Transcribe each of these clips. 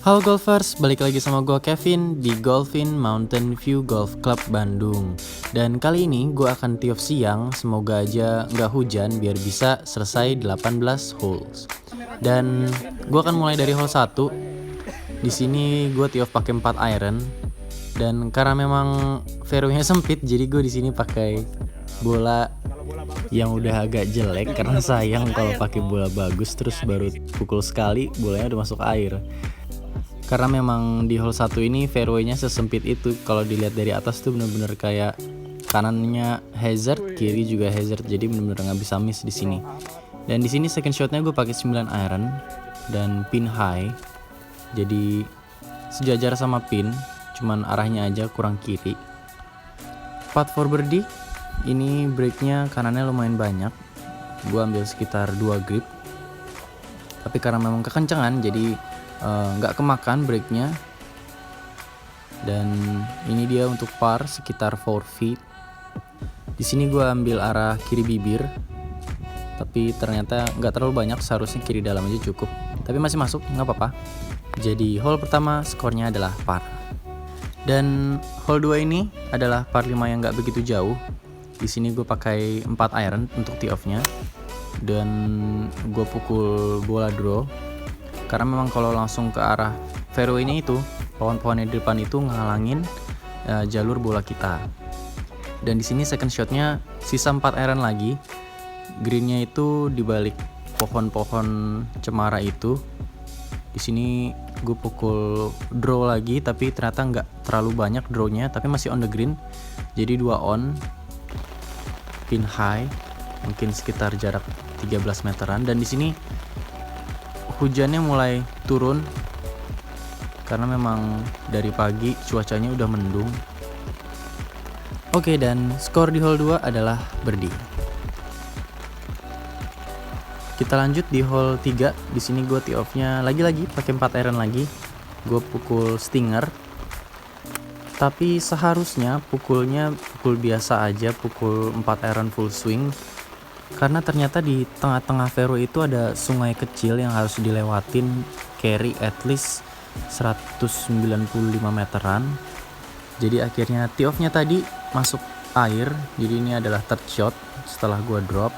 Halo golfers, balik lagi sama gue Kevin di Golfin Mountain View Golf Club Bandung. Dan kali ini gue akan tee off siang, semoga aja nggak hujan biar bisa selesai 18 holes. Dan gue akan mulai dari hole 1. Di sini gue tee off pakai 4 iron. Dan karena memang fairway-nya sempit, jadi gue di sini pakai bola yang udah agak jelek karena sayang kalau pakai bola bagus terus baru pukul sekali bolanya udah masuk air. Karena memang di hole 1 ini fairway-nya sesempit itu. Kalau dilihat dari atas tuh bener-bener kayak kanannya hazard, kiri juga hazard. Jadi bener-bener nggak bisa miss di sini. Dan di sini second shotnya gue pakai 9 iron dan pin high. Jadi sejajar sama pin, cuman arahnya aja kurang kiri. Putt for birdie. Ini breaknya kanannya lumayan banyak. Gue ambil sekitar 2 grip. Tapi karena memang kekencangan jadi nggak kemakan breaknya. Dan ini dia untuk par sekitar 4 feet. Di sini gue ambil arah kiri bibir, tapi ternyata nggak terlalu banyak, seharusnya kiri dalam aja cukup. Tapi masih masuk, nggak apa-apa. Jadi hole pertama skornya adalah par. Dan hole 2 ini adalah par 5 yang nggak begitu jauh. Di sini gue pakai 4 iron untuk tee off-nya. Dan gue pukul bola draw. Karena memang kalau langsung ke arah fairway-nya itu, pohon-pohon di depan itu ngalangin jalur bola kita. Dan di sini second shotnya sisa 4 iron lagi. Greennya itu di balik pohon-pohon cemara itu. Di sini gue pukul draw lagi, tapi ternyata nggak terlalu banyak drawnya, tapi masih on the green. Jadi 2 on, pin high, mungkin sekitar jarak 13 meteran. Dan di sini hujannya mulai turun karena memang dari pagi cuacanya udah mendung. Oke, dan skor di hole 2 adalah birdie. Kita lanjut di hole 3. Di sini gue tee off-nya lagi-lagi pakai 4 iron lagi. Gue pukul stinger. Tapi seharusnya pukulnya pukul biasa aja, pukul 4 iron full swing. Karena ternyata di tengah-tengah fairway itu ada sungai kecil yang harus dilewatin, carry at least 195 meteran. Jadi akhirnya tee off-nya tadi masuk air. Jadi ini adalah third shot setelah gue drop.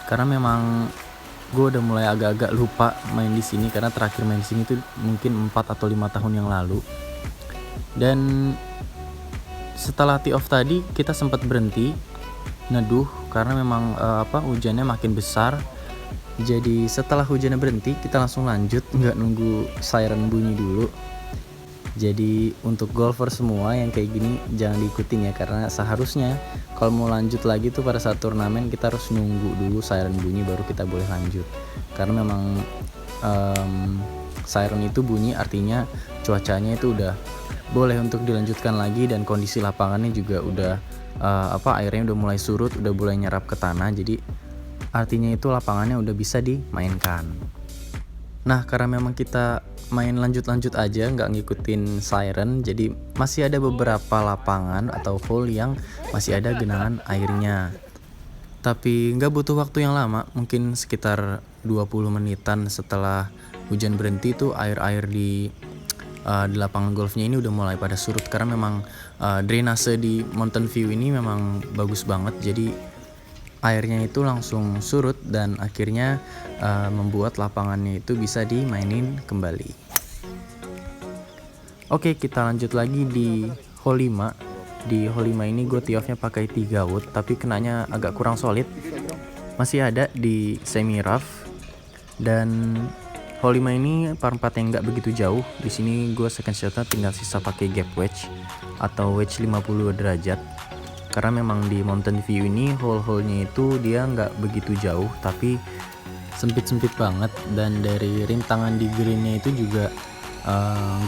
Karena memang gue udah mulai agak-agak lupa main di sini, karena terakhir main di sini tuh mungkin 4 atau 5 tahun yang lalu. Dan setelah tee off tadi kita sempat berhenti neduh karena memang hujannya makin besar. Jadi setelah hujannya berhenti kita langsung lanjut, nggak nunggu siren bunyi dulu. Jadi untuk golfer semua yang kayak gini jangan diikutin ya, karena seharusnya kalau mau lanjut lagi tuh pada saat turnamen kita harus nunggu dulu siren bunyi baru kita boleh lanjut. Karena memang siren itu bunyi artinya cuacanya itu udah boleh untuk dilanjutkan lagi, dan kondisi lapangannya juga udah airnya udah mulai surut, udah mulai nyerap ke tanah. Jadi artinya itu lapangannya udah bisa dimainkan. Nah, karena memang kita main lanjut-lanjut aja, nggak ngikutin siren, jadi masih ada beberapa lapangan atau hole yang masih ada genangan airnya. Tapi nggak butuh waktu yang lama, mungkin sekitar 20 menitan setelah hujan berhenti tuh air-air di lapangan golfnya ini udah mulai pada surut. Karena memang drainase di Mountain View ini memang bagus banget, jadi airnya itu langsung surut dan akhirnya membuat lapangannya itu bisa dimainin kembali. Oke, kita lanjut lagi di hole 5. Di hole 5 ini gue tee off-nya pakai 3 wood, tapi kenanya agak kurang solid. Masih ada di semi rough. Dan hole 5 ini par 4 yang nggak begitu jauh. Di sini gue second shotnya tinggal sisa pakai gap wedge atau wedge 50 derajat. Karena memang di Mountain View ini hole-holenya itu dia nggak begitu jauh, tapi sempit-sempit banget. Dan dari rintangan di greennya itu juga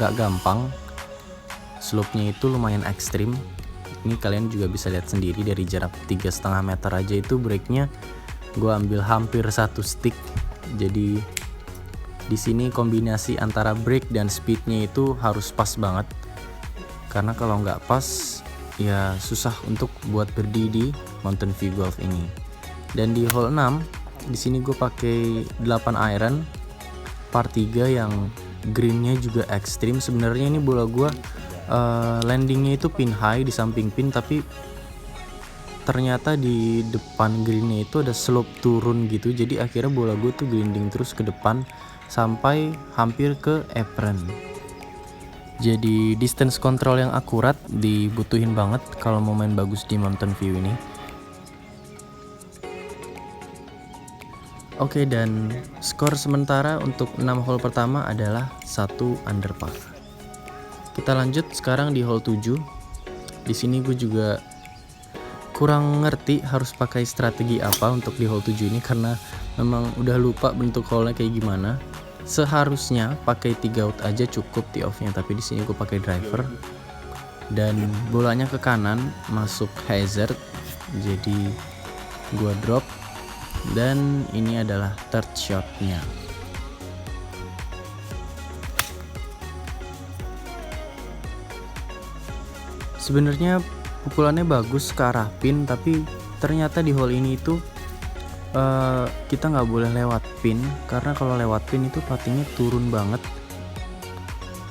nggak gampang. Slope-nya itu lumayan ekstrim. Ini kalian juga bisa lihat sendiri dari jarak 3,5 meter aja itu breaknya gue ambil hampir 1 stick. Jadi di sini kombinasi antara break dan speednya itu harus pas banget. Karena kalau nggak pas ya susah untuk buat birdie di Mountain View Golf ini. Dan di hole 6 di sini gue pakai 8 iron par 3 yang greennya juga ekstrim. Sebenarnya ini bola gua landingnya itu pin high di samping pin, tapi ternyata di depan greennya itu ada slope turun gitu, jadi akhirnya bola gue tuh grinding terus ke depan sampai hampir ke apron. Jadi distance control yang akurat dibutuhin banget kalau mau main bagus di Mountain View ini. Oke, dan skor sementara untuk 6 hole pertama adalah 1 under par. Kita lanjut sekarang di hole 7. Di sini gue juga kurang ngerti harus pakai strategi apa untuk di hole 7 ini, karena memang udah lupa bentuk hole-nya kayak gimana. Seharusnya pakai 3 wood aja cukup tee off-nya, tapi di sini gue pakai driver dan bolanya ke kanan masuk hazard. Jadi gue drop dan ini adalah third shot-nya. Sebenarnya pukulannya bagus ke arah pin, tapi ternyata di hole ini itu kita nggak boleh lewat pin, karena kalau lewat pin itu puttingnya turun banget.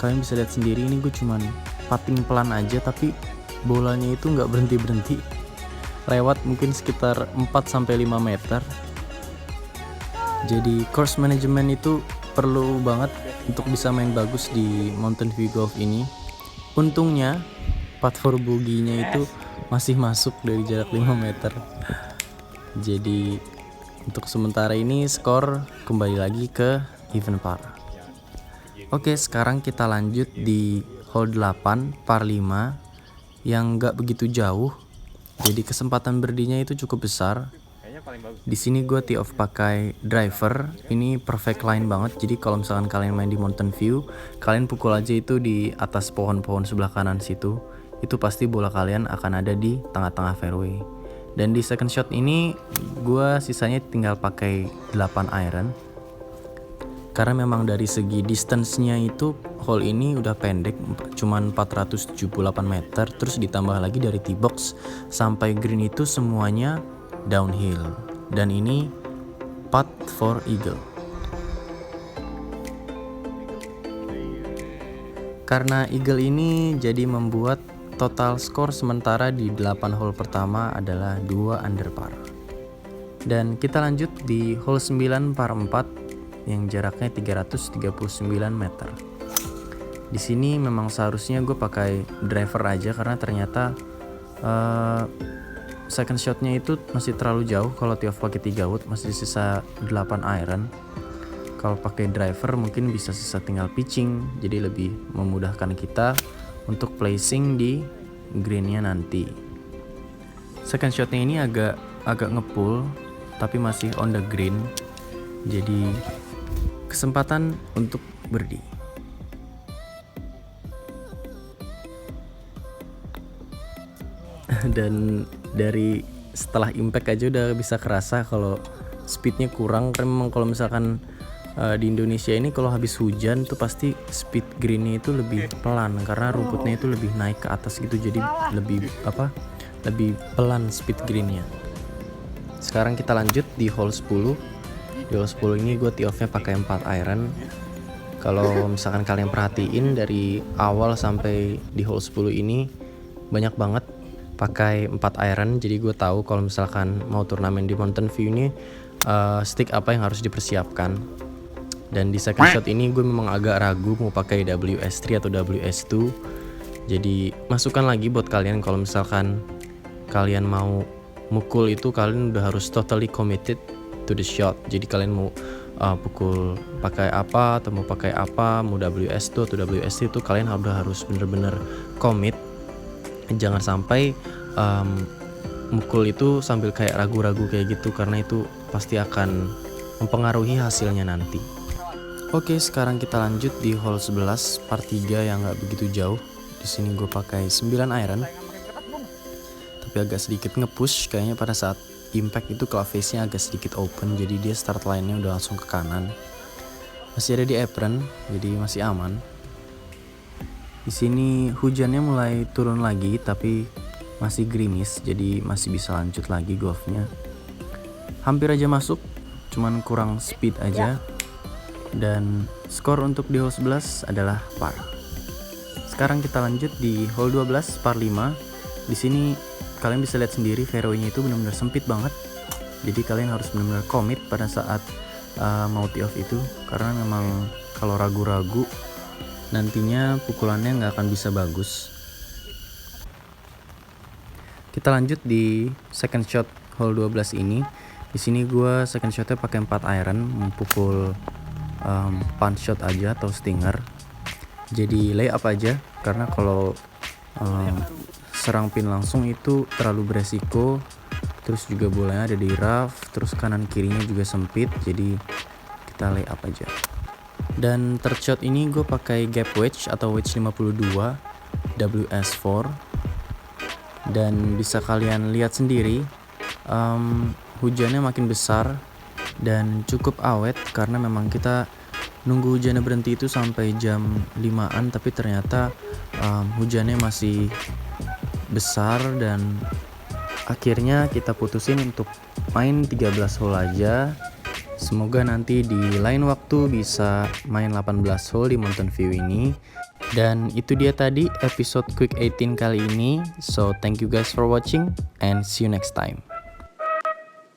Kalian bisa lihat sendiri, ini gue cuman putting pelan aja, tapi bolanya itu nggak berhenti lewat mungkin sekitar 4-5 meter. Jadi course management itu perlu banget untuk bisa main bagus di Mountain View Golf ini. Untungnya putt for bogey-nya itu masih masuk dari jarak 5 meter. Jadi untuk sementara ini skor kembali lagi ke even par. Oke, sekarang kita lanjut di hole 8 par 5 yang gak begitu jauh. Jadi kesempatan birdinya itu cukup besar. Di sini gue tee off pakai driver. Ini perfect line banget. Jadi kalau misalkan kalian main di Mountain View, kalian pukul aja itu di atas pohon-pohon sebelah kanan situ. Itu pasti bola kalian akan ada di tengah-tengah fairway. Dan di second shot ini gue sisanya tinggal pakai 8 iron, karena memang dari segi distance-nya itu hole ini udah pendek, cuman 478 meter, terus ditambah lagi dari tee box sampai green itu semuanya downhill. Dan ini putt for eagle. Karena eagle ini jadi membuat total skor sementara di 8 hole pertama adalah 2 under par. Dan kita lanjut di hole 9 par 4 yang jaraknya 339 meter. Di sini memang seharusnya gue pakai driver aja, karena ternyata second shotnya itu masih terlalu jauh. Kalau tee off pakai 3 wood masih sisa 8 iron. Kalau pakai driver mungkin bisa sisa tinggal pitching, jadi lebih memudahkan kita untuk placing di greennya nanti. Second shotnya ini agak ngepull, tapi masih on the green, jadi kesempatan untuk birdie. Dan dari setelah impact aja udah bisa kerasa kalau speednya kurang, karena memang kalau misalkan di Indonesia ini kalau habis hujan tuh pasti speed greennya itu lebih pelan, karena rumputnya itu lebih naik ke atas gitu, jadi lebih pelan speed greennya. Sekarang kita lanjut di hole 10. Di hole 10 ini gue tee off-nya pakai 4 iron. Kalau misalkan kalian perhatiin dari awal sampai di hole 10 ini banyak banget pakai 4 iron, jadi gue tahu kalau misalkan mau turnamen di Mountain View ini stick apa yang harus dipersiapkan. Dan di second shot ini gue memang agak ragu mau pakai WS3 atau WS2. Jadi masukan lagi buat kalian, kalau misalkan kalian mau mukul itu kalian udah harus totally committed to the shot. Jadi kalian mau pukul pakai apa atau mau pakai apa, mau WS2 atau WS3 itu kalian udah harus bener-bener commit. Jangan sampai mukul itu sambil kayak ragu-ragu kayak gitu, karena itu pasti akan mempengaruhi hasilnya nanti. Oke, sekarang kita lanjut di hole 11 par 3 yang nggak begitu jauh. Di sini gue pakai 9 iron, tapi agak sedikit nge-push kayaknya pada saat impact itu club face-nya agak sedikit open, jadi dia start line-nya udah langsung ke kanan. Masih ada di apron, jadi masih aman. Di sini hujannya mulai turun lagi, tapi masih gerimis, jadi masih bisa lanjut lagi golfnya. Hampir aja masuk, cuman kurang speed aja. Dan Skor untuk di hole 11 adalah par. Sekarang kita lanjut di hole 12 par 5. Di sini kalian bisa lihat sendiri fairway-nya itu benar-benar sempit banget. Jadi kalian harus benar-benar komit pada saat mau tee off itu, karena memang kalau ragu-ragu nantinya pukulannya nggak akan bisa bagus. Kita lanjut di second shot hole 12 ini. Di sini gue second shotnya pakai 4 iron, memukul punch shot aja atau stinger. Jadi layup aja, karena kalau serang pin langsung itu terlalu beresiko. Terus juga bolanya ada di rough, terus kanan kirinya juga sempit, jadi kita layup aja. Dan third shot ini gue pakai gap wedge atau wedge 52 WS4. Dan bisa kalian lihat sendiri, hujannya makin besar dan cukup awet, karena memang kita nunggu hujannya berhenti itu sampai jam 5-an, tapi ternyata hujannya masih besar dan akhirnya kita putusin untuk main 13 hole aja. Semoga nanti di lain waktu bisa main 18 hole di Mountain View ini. Dan itu dia tadi episode Quick 18 kali ini. So thank you guys for watching and see you next time.